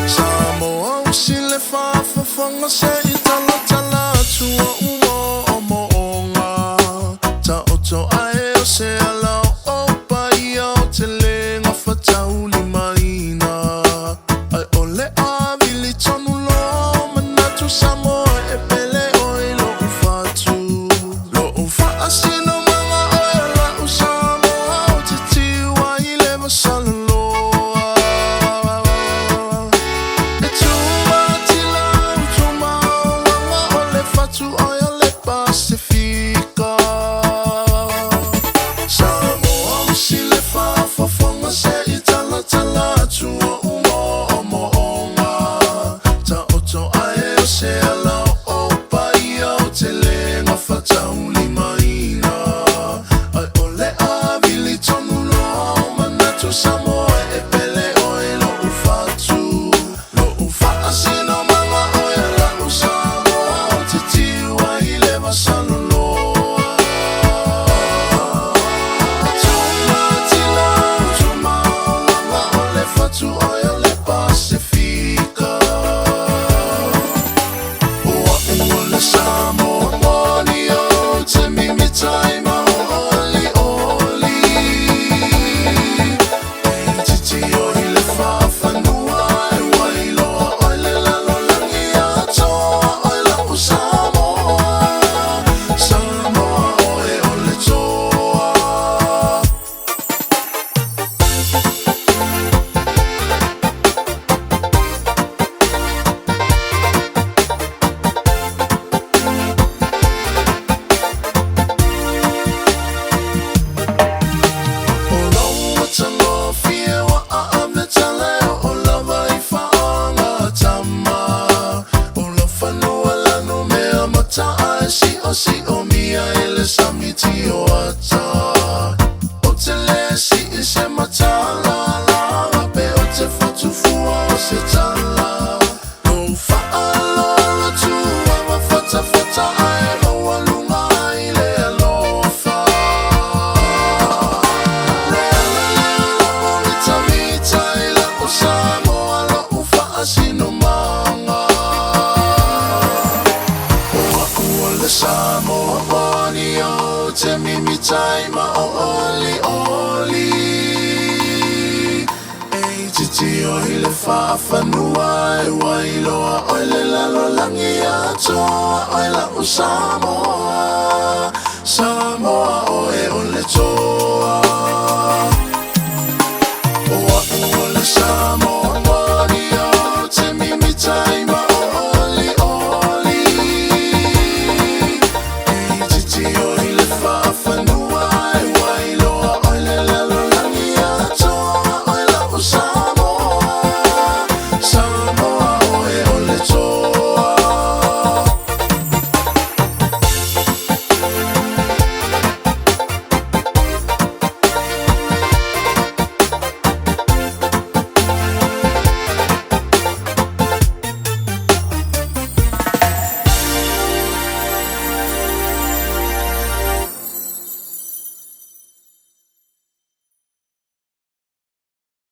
Samoa usile fafa fanga se itala tala tua umo omo onga ta oto ae o se ala o pai o te le ngafa tauli maina ai ole a vili tonu lo manatu Samoa e pele oi lo ufatu lo ufa asino manga oi la u Samoa o te tiwa i le masalo tu oia le Pacifica Samoa usile fafa fonga se itala tala tua umo omo onga ta oto ae o se ala o pai au te le ngafa tauli maina ai ole a vili tonu lo manatu Samoa e pele oi lo ufatu lo ufa asino manga oia la Samoa o te tiwa i le masano loa Tuma tila tuma langa o le fatu oia le Pacifica Ua ua le Samoa moni o te mimi taima o oli oli E titi o i le whawhanua e wailoa oi le lalo langi atoa oi la u Samoa Samoa oe o le toa O loa tango fie wa a me tale o lava I whaanga tama O la whanua lanu mea mata ai si o mia e le samiti o ata O te le si I se mata la la pe o te whatufua o se tala No whaalola tua wa whata ai lo alunga ai le alofa Samoa lo ufa asino manga Ua ua le Samoa moni o te mimi taima o oli oli E titi o i le whawhanua e wailoa oi le lalo langi atoa oi la u Samoa Samoa oe o le toa